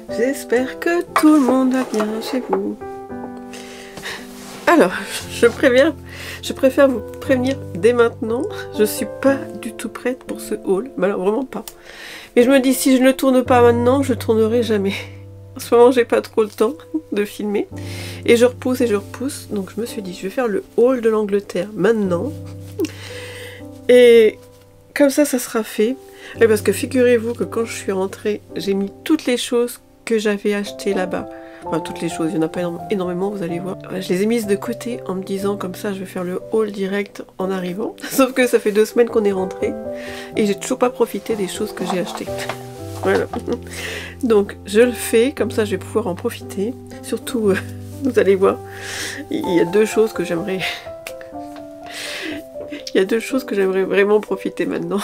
J'espère que tout le monde va bien chez vous. Alors, je préfère vous prévenir dès maintenant, je suis pas du tout prête pour ce haul, mais alors vraiment pas. Mais je me dis, si je ne le tourne pas maintenant, je tournerai jamais. En ce moment, j'ai pas trop le temps de filmer. Et je repousse, donc je me suis dit, je vais faire le haul de l'Angleterre maintenant. Et comme ça sera fait. Et parce que figurez-vous que quand je suis rentrée, j'ai mis toutes les choses que j'avais achetées là-bas. Enfin, toutes les choses, il n'y en a pas énormément, vous allez voir. Je les ai mises de côté en me disant, comme ça, je vais faire le haul direct en arrivant. Sauf que ça fait 2 semaines qu'on est rentré. Et j'ai toujours pas profité des choses que j'ai achetées. Voilà. Donc, je le fais, comme ça, je vais pouvoir en profiter. Surtout, vous allez voir, il y a 2 choses que j'aimerais... Il y a 2 choses que j'aimerais vraiment profiter maintenant.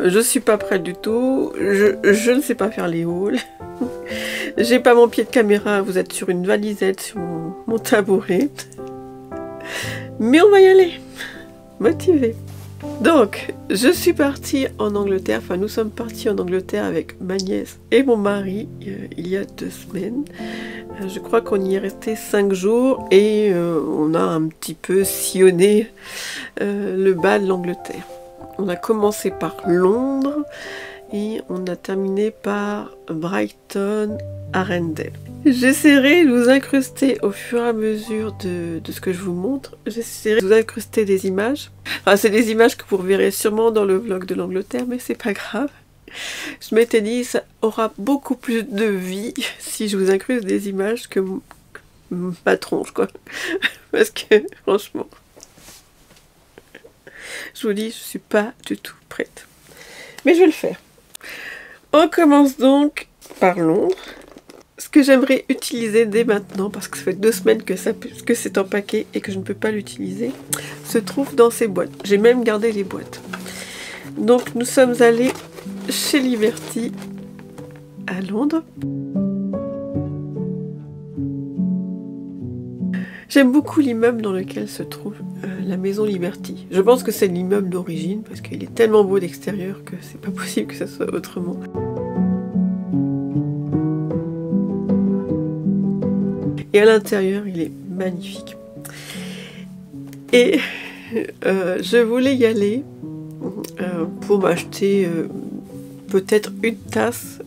Je suis pas prête du tout, je ne sais pas faire les hauls. J'ai pas mon pied de caméra, vous êtes sur une valisette, sur mon tabouret. Mais on va y aller, motivée. Donc, je suis partie en Angleterre, enfin nous sommes partis en Angleterre avec ma nièce et mon mari il y a 2 semaines. Je crois qu'on y est resté 5 jours et on a un petit peu sillonné le bas de l'Angleterre. On a commencé par Londres et on a terminé par Brighton, Arundel. J'essaierai de vous incruster au fur et à mesure de ce que je vous montre. J'essaierai de vous incruster des images. Enfin, c'est des images que vous reverrez sûrement dans le vlog de l'Angleterre, mais c'est pas grave. Je m'étais dit, ça aura beaucoup plus de vie si je vous incruste des images que ma tronche, quoi. Parce que, franchement... Je vous dis, je suis pas du tout prête. Mais je vais le faire. On commence donc par Londres. Ce que j'aimerais utiliser dès maintenant, parce que ça fait 2 semaines que c'est empaqué et que je ne peux pas l'utiliser, se trouve dans ces boîtes. J'ai même gardé les boîtes. Donc nous sommes allés chez Liberty à Londres. J'aime beaucoup l'immeuble dans lequel se trouve la maison Liberty. Je pense que c'est l'immeuble d'origine parce qu'il est tellement beau d'extérieur que c'est pas possible que ça soit autrement. Et à l'intérieur, il est magnifique. Et je voulais y aller pour m'acheter peut-être une tasse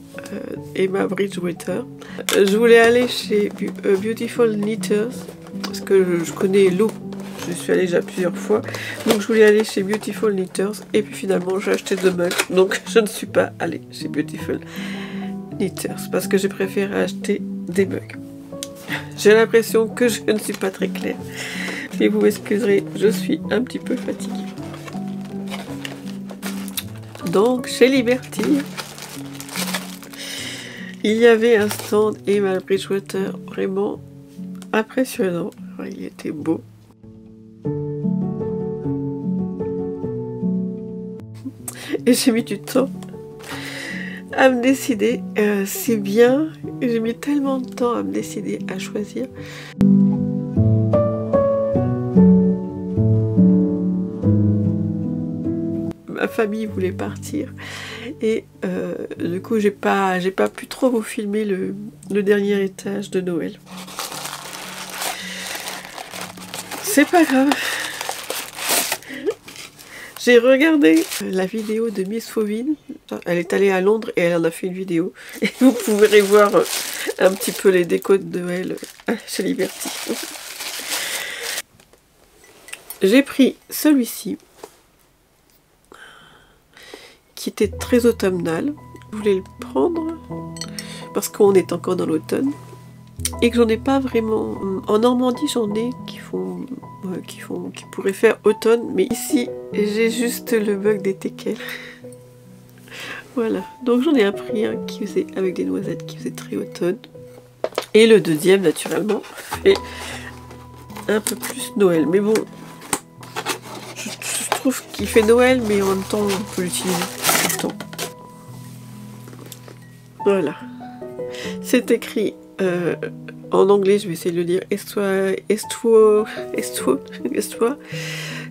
Emma Bridgewater. Je voulais aller chez Beautiful Knitters parce que je connais l'eau. Je suis allée déjà plusieurs fois. Donc je voulais aller chez Beautiful Knitters et puis finalement j'ai acheté 2 mugs. Donc je ne suis pas allée chez Beautiful Knitters parce que j'ai préféré acheter des mugs. J'ai l'impression que je ne suis pas très claire. Mais vous m'excuserez, je suis un petit peu fatiguée. Donc chez Liberty, il y avait un stand Emma Bridgewater vraiment impressionnant. Il était beau. Et j'ai mis du temps à me décider. C'est bien. J'ai mis tellement de temps à me décider à choisir. Ma famille voulait partir et du coup j'ai pas pu trop vous filmer le dernier étage de Noël. C'est pas grave. J'ai regardé la vidéo de Miss Fauvine. Elle est allée à Londres et elle en a fait une vidéo. Et vous pourrez voir un petit peu les décos de Noël chez Liberty. J'ai pris celui-ci, qui était très automnal. Je voulais le prendre parce qu'on est encore dans l'automne. Et que j'en ai pas vraiment... En Normandie, j'en ai qui pourraient faire automne. Mais ici, j'ai juste le bug des teckels. Voilà. Donc j'en ai appris un qui faisait avec des noisettes, qui faisait très automne. Et le deuxième, naturellement, fait un peu plus Noël. Mais bon, je trouve qu'il fait Noël, mais en même temps, on peut l'utiliser tout le temps. Voilà. C'est écrit... en anglais, je vais essayer de le dire.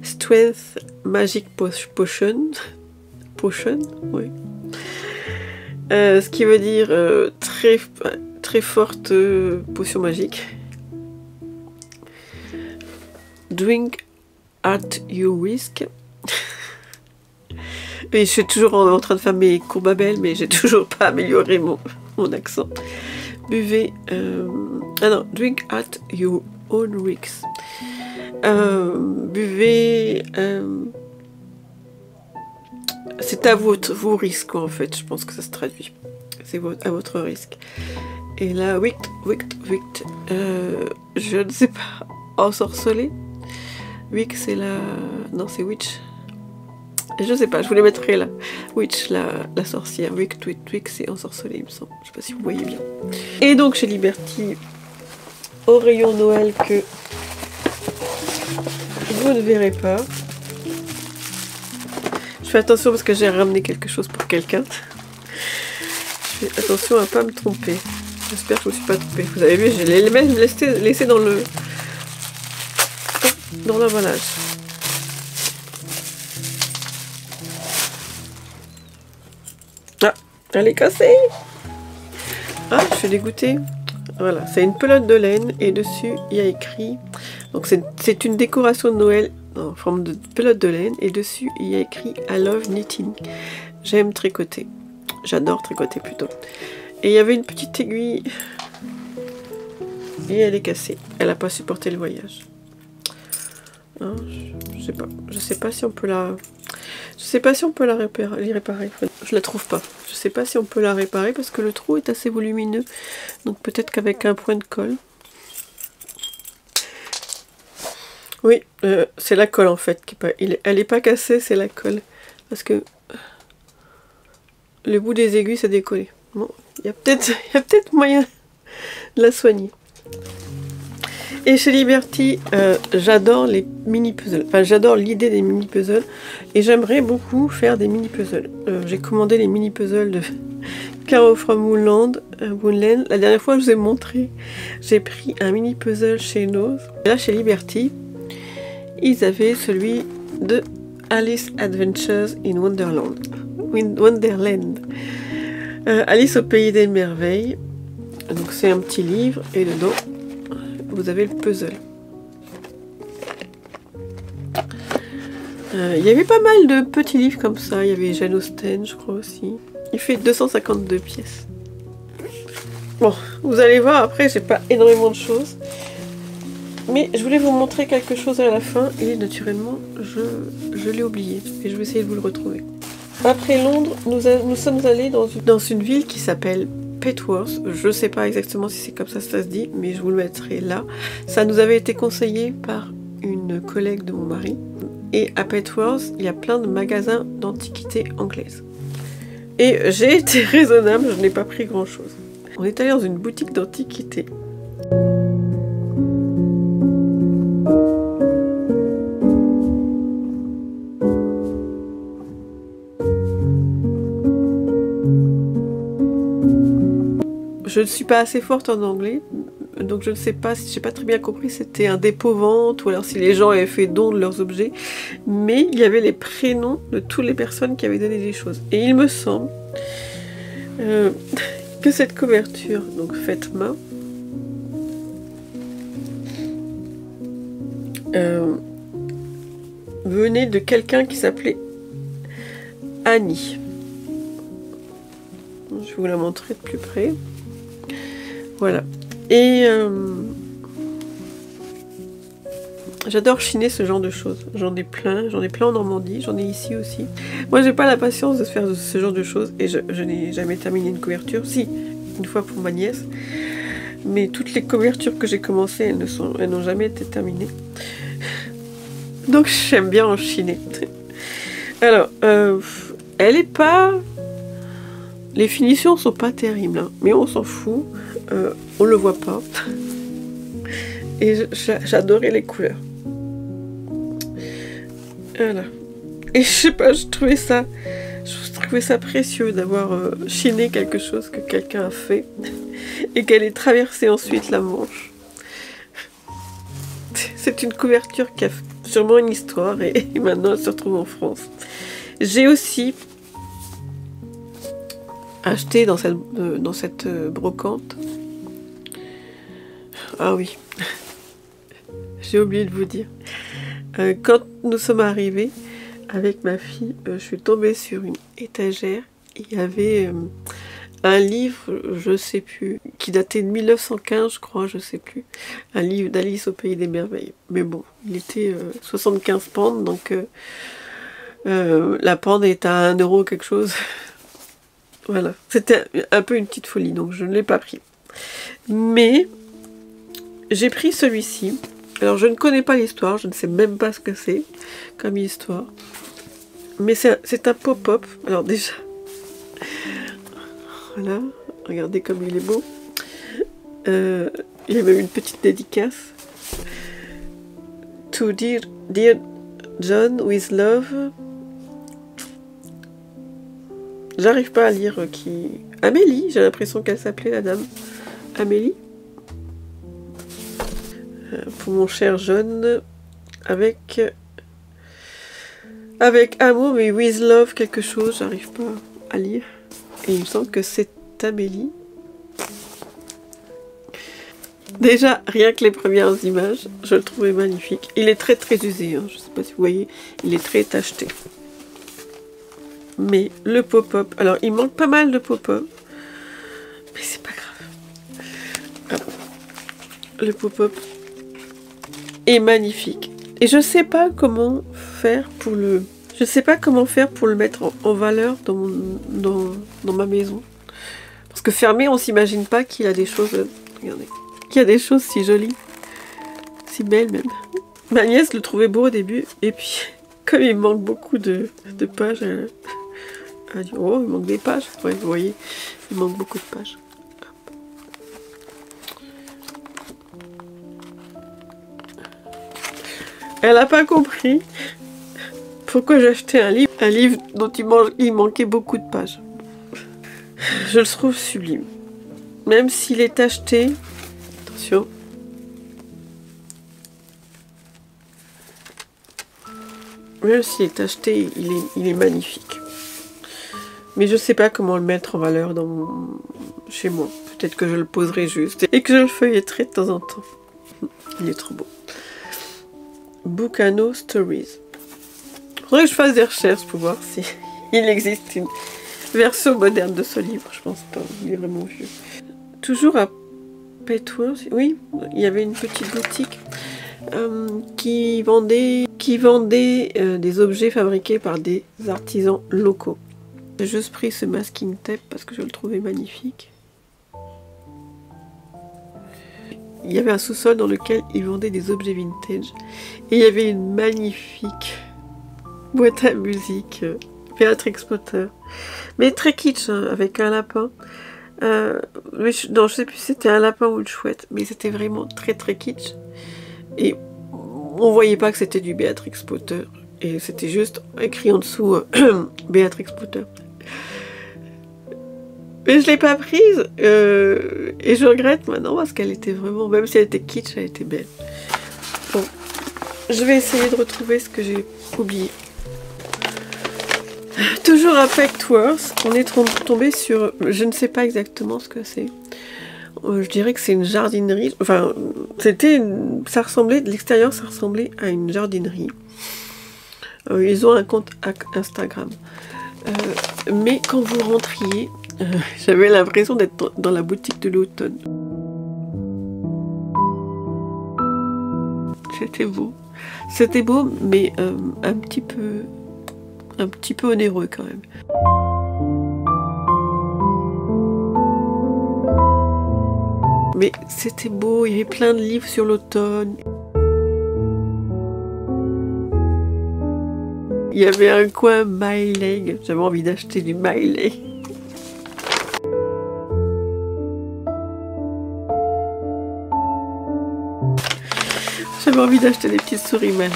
Strength Magic Potion. Oui. Ce qui veut dire très forte potion magique. Drink at your risk. Et je suis toujours en train de faire mes courbes à belle, mais j'ai toujours pas amélioré mon accent. Buvez... Ah non, drink at your own risk. Buvez... c'est à vos risques, en fait, je pense que ça se traduit. C'est à votre risque. Et là, wicked, je ne sais pas, ensorceler. Wick, c'est la... Non, c'est witch. Je sais pas, je vous les mettrai là. Witch, la sorcière. Wick, c'est ensorcelé, il me semble. Je sais pas si vous voyez bien. Et donc, chez Liberty, au rayon Noël que vous ne verrez pas. Je fais attention parce que j'ai ramené quelque chose pour quelqu'un. Je fais attention à pas me tromper. J'espère que je me suis pas trompée. Vous avez vu, je l'ai même laissé dans l'emballage. Ah, elle est cassée. Ah, je suis dégoûtée. Voilà, c'est une pelote de laine et dessus il y a écrit. Donc c'est une décoration de Noël en forme de pelote de laine et dessus il y a écrit I love knitting. J'aime tricoter. J'adore tricoter plutôt. Et il y avait une petite aiguille et elle est cassée. Elle n'a pas supporté le voyage. Hein, je sais pas si on peut la... Je sais pas si on peut la réparer. Je la trouve pas. Je sais pas si on peut la réparer parce que le trou est assez volumineux. Donc peut-être qu'avec un point de colle. Oui, c'est la colle en fait. Elle est pas cassée, c'est la colle. Parce que le bout des aiguilles s'est décollé. Bon, il y a peut-être moyen de la soigner. Et chez Liberty, j'adore les mini-puzzles. Enfin, j'adore l'idée des mini-puzzles. Et j'aimerais beaucoup faire des mini-puzzles. J'ai commandé les mini-puzzles de Caro from Moonland. La dernière fois, je vous ai montré. J'ai pris un mini-puzzle chez Nose. Et là, chez Liberty, ils avaient celui de Alice Adventures in Wonderland. Alice au pays des merveilles. Donc c'est un petit livre et dedans vous avez le puzzle. Il y avait pas mal de petits livres comme ça. Il y avait Jane Austen, je crois aussi. Il fait 252 pièces. Bon, vous allez voir, après j'ai pas énormément de choses. Mais je voulais vous montrer quelque chose à la fin et naturellement je l'ai oublié. Et je vais essayer de vous le retrouver. Après Londres, nous sommes allés dans une ville qui s'appelle Petworth. Je ne sais pas exactement si c'est comme ça se dit, mais je vous le mettrai là. Ça nous avait été conseillé par une collègue de mon mari. Et à Petworth, il y a plein de magasins d'antiquités anglaises. Et j'ai été raisonnable, je n'ai pas pris grand chose. On est allé dans une boutique d'antiquités. Je ne suis pas assez forte en anglais, donc je ne sais pas si j'ai pas très bien compris si c'était un dépôt-vente ou alors si les gens avaient fait don de leurs objets, mais il y avait les prénoms de toutes les personnes qui avaient donné des choses. Et il me semble que cette couverture, donc faite main, venait de quelqu'un qui s'appelait Annie. Je vais vous la montrer de plus près. Voilà. Et j'adore chiner ce genre de choses. J'en ai plein en Normandie, j'en ai ici aussi. Moi j'ai pas la patience de faire ce genre de choses et je n'ai jamais terminé une couverture. Si, une fois pour ma nièce. Mais toutes les couvertures que j'ai commencées, elles n'ont jamais été terminées. Donc j'aime bien en chiner. Alors, elle est pas... Les finitions sont pas terribles, hein, mais on s'en fout. On le voit pas. Et j'adorais les couleurs. Voilà. Et je sais pas, je trouvais ça précieux d'avoir chiné quelque chose que quelqu'un a fait et qu'elle ait traversé ensuite la Manche. C'est une couverture qui a sûrement une histoire et maintenant elle se retrouve en France. J'ai aussi acheté dans cette brocante. Ah oui, j'ai oublié de vous dire. Quand nous sommes arrivés avec ma fille, je suis tombée sur une étagère. Il y avait un livre, je sais plus, qui datait de 1915, je crois, je sais plus. Un livre d'Alice au Pays des Merveilles. Mais bon, il était 75 pentes, donc la pente est à 1 euro quelque chose. Voilà, c'était un peu une petite folie, donc je ne l'ai pas pris. Mais j'ai pris celui-ci. Alors je ne connais pas l'histoire, je ne sais même pas ce que c'est comme histoire. Mais c'est un pop-up. Alors déjà, voilà, regardez comme il est beau. Il y a même une petite dédicace. To dear John, with love. J'arrive pas à lire qui... Amélie, j'ai l'impression qu'elle s'appelait la dame. Amélie. Pour mon cher John, avec amour, mais with love quelque chose, j'arrive pas à lire. Et il me semble que c'est Amélie. Déjà, rien que les premières images, je le trouvais magnifique. Il est très très usé, hein. Je sais pas si vous voyez, il est très tacheté. Mais le pop-up, alors il manque pas mal de pop-up, mais c'est pas grave. Le pop-up est magnifique. Et je sais pas comment faire pour le... Je sais pas comment faire pour le mettre en valeur dans ma maison. Parce que fermé, on s'imagine pas qu'il y a des choses... Regardez. Qu'il y a des choses si jolies. Si belles même. Ma nièce le trouvait beau au début. Et puis, comme il manque beaucoup de pages, elle a dit, oh, il manque des pages. Ouais, vous voyez, il manque beaucoup de pages. Elle n'a pas compris pourquoi j'ai acheté un livre dont il manquait beaucoup de pages. Je le trouve sublime. Même s'il est acheté, attention, même s'il est acheté, il est magnifique. Mais je sais pas comment le mettre en valeur chez moi. Peut-être que je le poserai juste et que je le feuilletterai de temps en temps. Il est trop beau. Boucano Stories. Faudrait que je fasse des recherches pour voir si il existe une version moderne de ce livre. Je pense pas, il est vraiment vieux. Toujours à Petworth, oui, il y avait une petite boutique qui vendait des objets fabriqués par des artisans locaux. J'ai juste pris ce masking tape parce que je le trouvais magnifique. Il y avait un sous-sol dans lequel ils vendaient des objets vintage. Et il y avait une magnifique boîte à musique, Béatrix Potter. Mais très kitsch, hein, avec un lapin. Non, je sais plus si c'était un lapin ou une chouette. Mais c'était vraiment très très kitsch. Et on voyait pas que c'était du Béatrix Potter. Et c'était juste écrit en dessous Béatrix Potter. Mais je l'ai pas prise et je regrette maintenant parce qu'elle était vraiment, même si elle était kitsch, elle était belle. Bon, je vais essayer de retrouver ce que j'ai oublié. Toujours à Petworth, on est tombé sur, je ne sais pas exactement ce que c'est. Je dirais que c'est une jardinerie. Enfin, ça ressemblait, de l'extérieur, ça ressemblait à une jardinerie. Ils ont un compte Instagram. Mais quand vous rentriez, j'avais l'impression d'être dans la boutique de l'automne. C'était beau. C'était beau, mais un petit peu onéreux quand même. Mais c'était beau, il y avait plein de livres sur l'automne. Il y avait un coin Miley, j'avais envie d'acheter du Miley. J'avais envie d'acheter des petites souris Miley.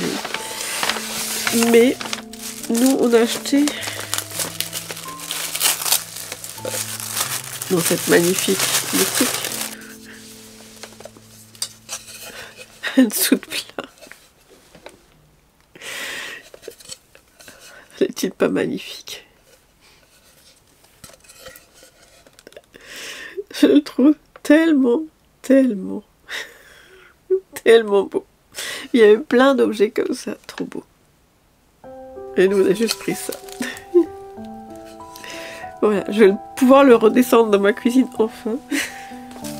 Mais nous on a acheté dans cette magnifique boutique un dessous de plat. Est-il pas magnifique? Je le trouve tellement, tellement, tellement beau. Il y avait plein d'objets comme ça, trop beau. Et nous, on a juste pris ça. Voilà, je vais pouvoir le redescendre dans ma cuisine enfin.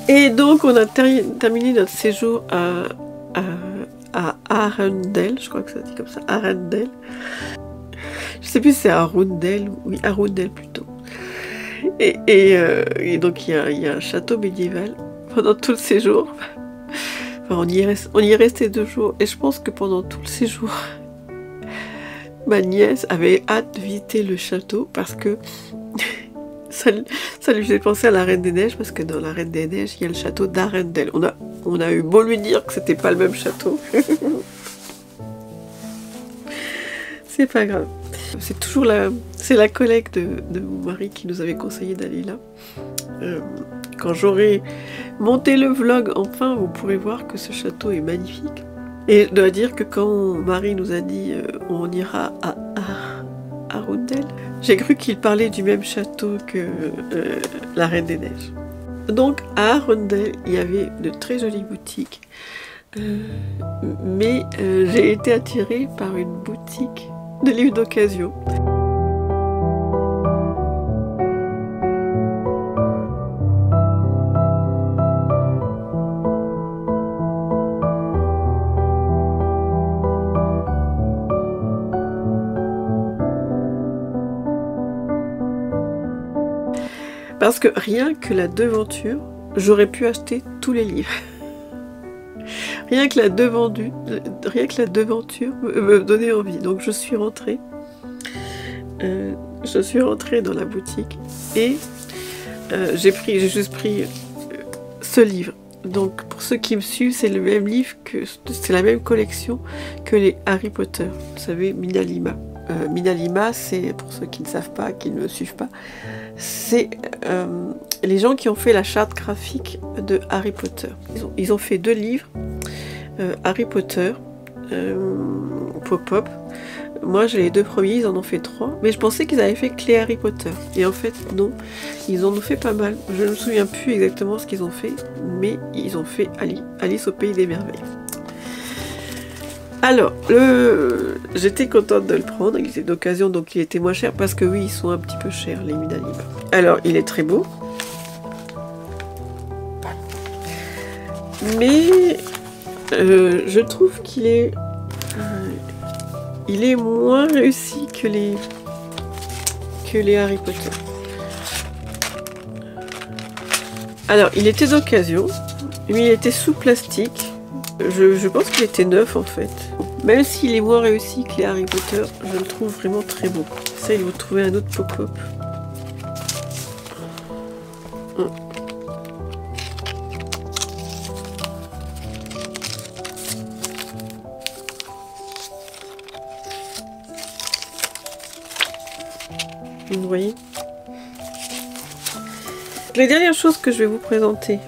Et donc, on a terminé notre séjour à Arundel, je crois que ça dit comme ça, Arundel. Je sais plus si c'est Arundel, oui, Arundel plutôt. Et donc, il y a un château médiéval pendant tout le séjour. Enfin, on y est resté 2 jours, et je pense que pendant tout le séjour, ma nièce avait hâte de visiter le château parce que ça lui faisait penser à la Reine des Neiges, parce que dans la Reine des Neiges, il y a le château d'Arundel. On a eu beau lui dire que c'était pas le même château. C'est pas grave. C'est toujours c'est la collègue de mon mari qui nous avait conseillé d'aller là. Quand j'aurai monté le vlog, enfin, vous pourrez voir que ce château est magnifique. Et je dois dire que quand mon mari nous a dit on ira à Arundel, j'ai cru qu'il parlait du même château que la Reine des Neiges. Donc à Arundel, il y avait de très jolies boutiques, mais j'ai été attirée par une boutique de livres d'occasion. Parce que rien que la devanture, j'aurais pu acheter tous les livres. Rien que la devanture me donnait envie. Donc je suis rentrée dans la boutique et j'ai juste pris ce livre. Donc pour ceux qui me suivent, c'est le même livre, c'est la même collection que les Harry Potter. Vous savez, Minalima. Minalima, c'est, pour ceux qui ne savent pas, qui ne me suivent pas, c'est les gens qui ont fait la charte graphique de Harry Potter. Ils ont fait 2 livres, Harry Potter, Pop-Up. Moi j'ai les 2 premiers, ils en ont fait 3, mais je pensais qu'ils avaient fait que les Harry Potter. Et en fait non, ils en ont fait pas mal. Je ne me souviens plus exactement ce qu'ils ont fait, mais ils ont fait Alice au Pays des Merveilles. Alors, j'étais contente de le prendre, il était d'occasion, donc il était moins cher, parce que oui, ils sont un petit peu chers, les Minalima. Alors, il est très beau, mais je trouve qu'il est, il est moins réussi que les Harry Potter. Alors, il était d'occasion, mais il était sous plastique. Je pense qu'il était neuf en fait. Même s'il est moins réussi que les Harry Potter, je le trouve vraiment très beau. Ça, il vous trouver un autre pop-up. Vous voyez? Les dernières choses que je vais vous présenter.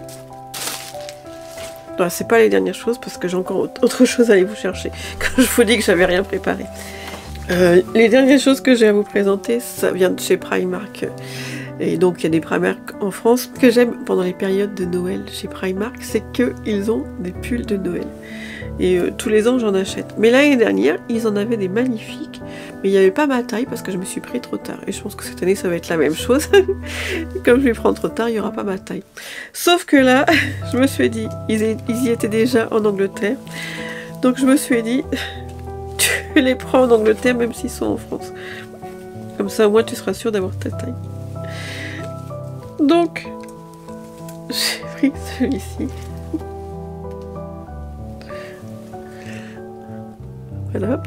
C'est pas les dernières choses parce que j'ai encore autre chose à aller vous chercher quand je vous dis que j'avais rien préparé. Les dernières choses que j'ai à vous présenter, ça vient de chez Primark. Et donc il y a des Primark en France. Ce que j'aime pendant les périodes de Noël chez Primark, c'est qu'ils ont des pulls de Noël. Et tous les ans j'en achète. Mais l'année dernière, ils en avaient des magnifiques. Mais il n'y avait pas ma taille parce que je me suis pris trop tard. Et je pense que cette année ça va être la même chose. Comme je vais prendre trop tard, il n'y aura pas ma taille. Sauf que là, je me suis dit, ils y étaient déjà en Angleterre. Donc je me suis dit, tu les prends en Angleterre même s'ils sont en France. Comme ça au moins tu seras sûr d'avoir ta taille. Donc, j'ai pris celui-ci. Voilà.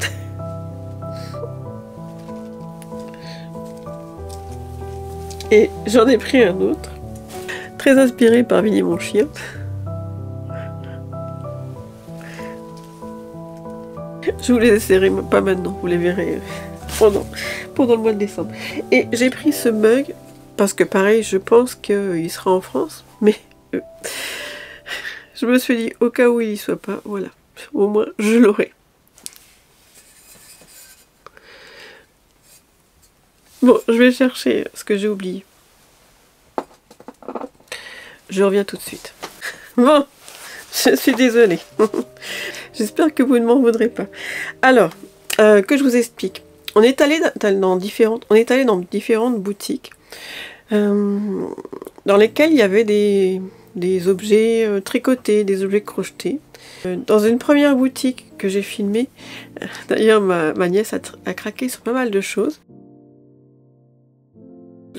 Et j'en ai pris un autre, très inspiré par Winnie mon chien. Je vous les essaierai pas maintenant, vous les verrez pendant le mois de décembre. Et j'ai pris ce mug, parce que pareil, je pense qu'il sera en France, mais je me suis dit, au cas où il y soit pas, voilà, au moins je l'aurai. Bon, je vais chercher ce que j'ai oublié. Je reviens tout de suite. Bon, je suis désolée. J'espère que vous ne m'en voudrez pas. Alors, que je vous explique. On est allé dans différentes boutiques dans lesquelles il y avait des objets tricotés, des objets crochetés. Dans une première boutique que j'ai filmée, d'ailleurs ma nièce a craqué sur pas mal de choses.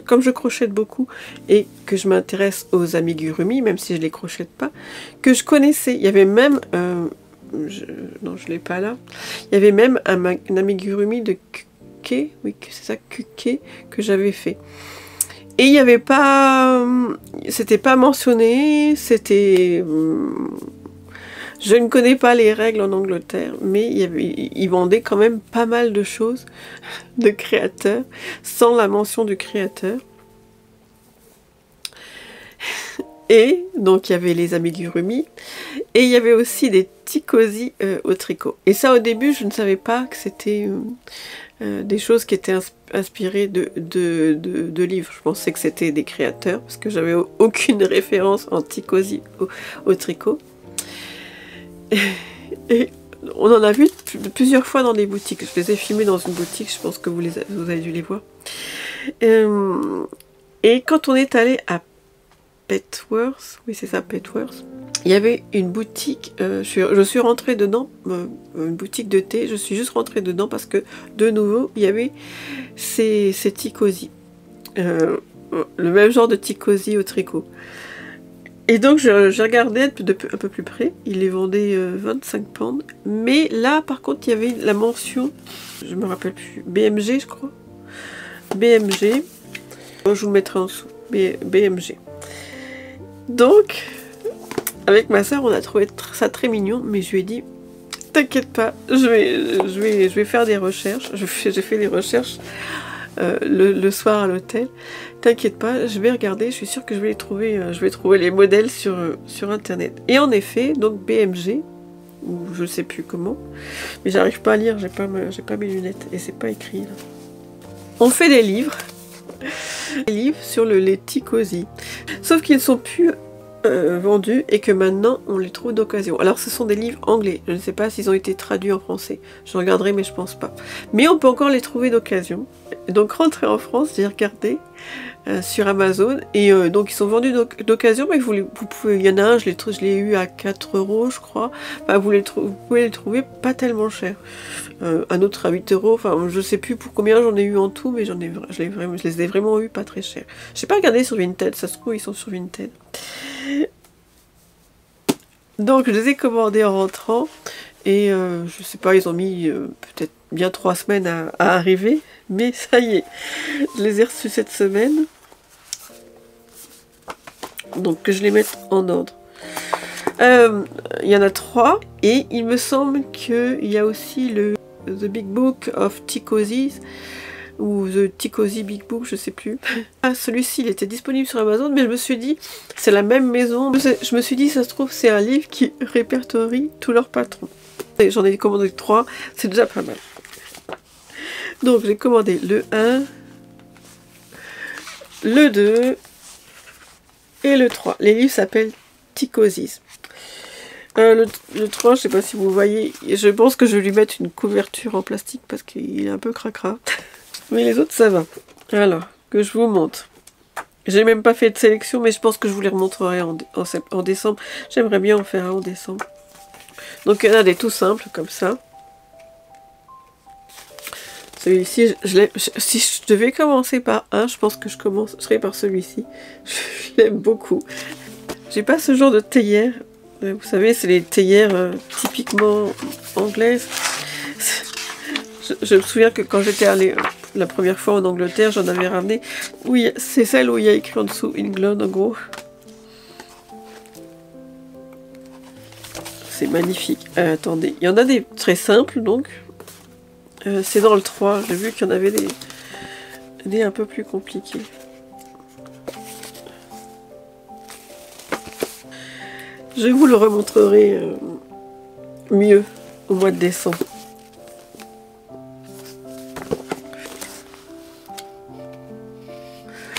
Comme je crochète beaucoup et que je m'intéresse aux amigurumi, même si je les crochète pas, que je connaissais, il y avait même, non je l'ai pas là, il y avait même un amigurumi de Kuke, oui c'est ça, Kuke, que j'avais fait. Et il n'y avait pas, c'était pas mentionné, c'était, je ne connais pas les règles en Angleterre, mais ils vendaient quand même pas mal de choses de créateurs, sans la mention du créateur. Et donc il y avait les amigurumi, et il y avait aussi des tikosi au tricot. Et ça au début je ne savais pas que c'était des choses qui étaient inspirées de livres. Je pensais que c'était des créateurs, parce que j'avais aucune référence en tikosi au tricot. Et on en a vu plusieurs fois dans des boutiques. Je les ai filmés dans une boutique, je pense que vous avez dû les voir. Et quand on est allé à Petworth, oui c'est ça, Petworth, il y avait une boutique, je suis rentrée dedans, une boutique de thé, je suis juste rentrée dedans parce que de nouveau il y avait ces tikosi, le même genre de tikosi au tricot. Et donc j'ai regardé un peu plus près, il les vendait 25 pounds, mais là par contre il y avait la mention, je me rappelle plus, BMG je crois, BMG, je vous le mettrai en dessous, BMG. Donc avec ma soeur on a trouvé ça très mignon, mais je lui ai dit t'inquiète pas, je vais faire des recherches, j'ai fait des recherches le soir à l'hôtel. T'inquiète pas, je vais regarder, je suis sûre que je vais trouver les modèles sur internet. Et en effet, donc BMG, ou je ne sais plus comment, mais j'arrive pas à lire, j'ai pas mes lunettes, et c'est pas écrit là. On fait des livres sur les tikosi, sauf qu'ils ne sont plus vendus et que maintenant on les trouve d'occasion. Alors ce sont des livres anglais, je ne sais pas s'ils ont été traduits en français, je regarderai mais je pense pas. Mais on peut encore les trouver d'occasion. Donc rentré en France, j'ai regardé sur Amazon et donc ils sont vendus d'occasion, mais vous pouvez, il y en a un, je l'ai eu à 4 € je crois, enfin, vous pouvez les trouver pas tellement cher, un autre à 8 €, enfin je sais plus pour combien j'en ai eu en tout, mais je les ai vraiment eu pas très cher. J'ai pas regardé sur Vinted, ça se trouve ils sont sur Vinted. Donc je les ai commandés en rentrant et je sais pas, ils ont mis peut-être bien 3 semaines à arriver, mais ça y est, je les ai reçus cette semaine. Donc que je les mette en ordre. Il y en a 3 et il me semble qu'il y a aussi le The Big Book of Tikosis ou The Tikosi Big Book, je sais plus. Celui-ci il était disponible sur Amazon, mais je me suis dit c'est la même maison. Je me suis dit ça se trouve c'est un livre qui répertorie tous leurs patrons. J'en ai commandé 3, c'est déjà pas mal. Donc j'ai commandé le 1, le 2 et le 3. Les livres s'appellent Tikosis. Le 3, je sais pas si vous voyez, je pense que je vais lui mettre une couverture en plastique parce qu'il est un peu cracra. Mais les autres ça va. Alors, que je vous montre. J'ai même pas fait de sélection, mais je pense que je vous les remontrerai en décembre. J'aimerais bien en faire un en décembre. Donc il y en a des tout simples comme ça. Celui-ci, si je devais commencer par un, je pense que je commencerai par celui-ci. Je l'aime beaucoup. J'ai pas ce genre de théière. Vous savez, c'est les théières typiquement anglaises. Je me souviens que quand j'étais allée la première fois en Angleterre, j'en avais ramené. Oui, c'est celle où il y a écrit en dessous England en gros. C'est magnifique. Attendez, il y en a des très simples donc. C'est dans le 3, j'ai vu qu'il y en avait des un peu plus compliqués. Je vous le remontrerai mieux au mois de décembre.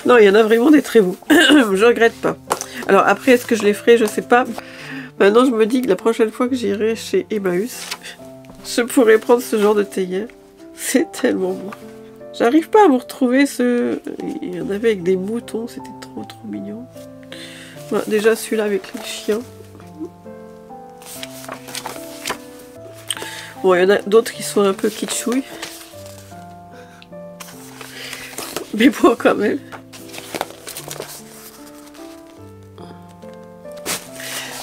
Non, il y en a vraiment des très beaux. Je regrette pas. Alors après, est-ce que je les ferai? Je sais pas. Maintenant, je me dis que la prochaine fois que j'irai chez Emmaüs, je pourrais prendre ce genre de théière. C'est tellement bon. J'arrive pas à vous retrouver ce... Il y en avait avec des moutons, c'était trop mignon. Voilà, déjà celui-là avec les chiens. Bon, il y en a d'autres qui sont un peu kitschouilles. Mais bon, quand même.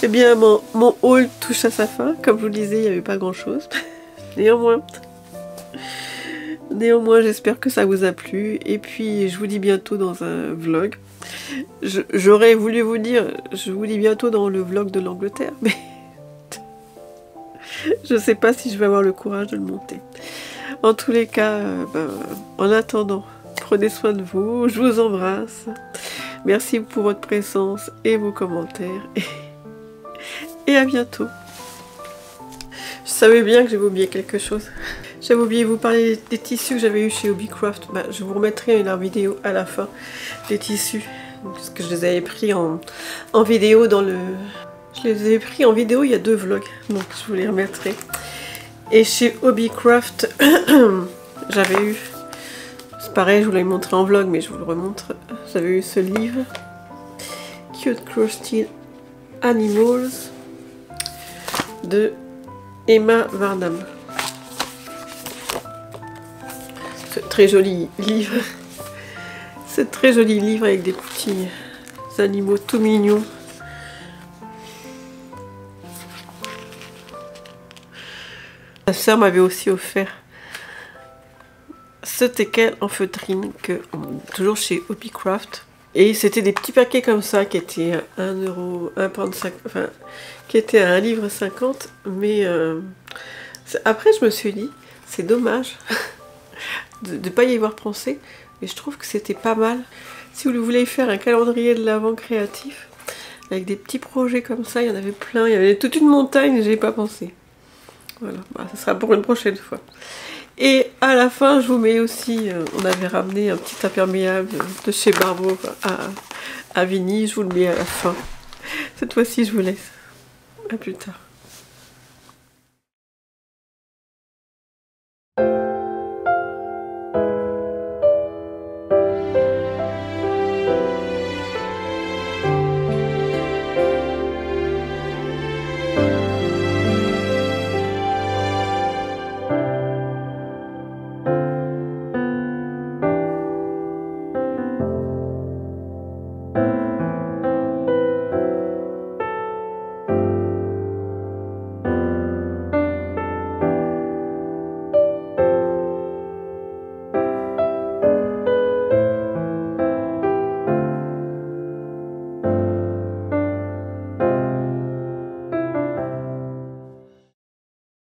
Eh bien, mon haul touche à sa fin. Comme je vous le disais, il n'y avait pas grand-chose. Néanmoins, j'espère que ça vous a plu. Et puis, je vous dis bientôt dans un vlog. J'aurais voulu vous dire, je vous dis bientôt dans le vlog de l'Angleterre, mais je sais pas si je vais avoir le courage de le monter. En tous les cas, en attendant, prenez soin de vous, je vous embrasse. Merci pour votre présence et vos commentaires. Et à bientôt. Je savais bien que j'avais oublié quelque chose. J'avais oublié de vous parler des tissus que j'avais eu chez Hobbycraft. Je vous remettrai une vidéo à la fin des tissus. Parce que je les avais pris en vidéo dans le... Je les avais pris en vidéo il y a 2 vlogs. Donc je vous les remettrai. Et chez Hobbycraft, j'avais eu... C'est pareil, je vous l'avais montré en vlog, mais je vous le remontre. J'avais eu ce livre. Cute Crusty Animals de Emma Varnam. Ce très joli livre. Ce très joli livre avec des petits animaux tout mignons. Ma soeur m'avait aussi offert ce teckel en feutrine que toujours chez Hobbycraft. Et c'était des petits paquets comme ça qui étaient à 1 euro, 1,50 €, enfin qui étaient à 1,50 €. Mais après je me suis dit, c'est dommage de ne pas y avoir pensé. Et je trouve que c'était pas mal. Si vous voulez faire un calendrier de l'Avent créatif, avec des petits projets comme ça, il y en avait plein. Il y avait toute une montagne et j'ai pas pensé. Voilà, ça sera pour une prochaine fois. Et à la fin, je vous mets aussi, on avait ramené un petit imperméable de chez Barbeau à Vigny, je vous le mets à la fin. Cette fois-ci, je vous laisse. À plus tard.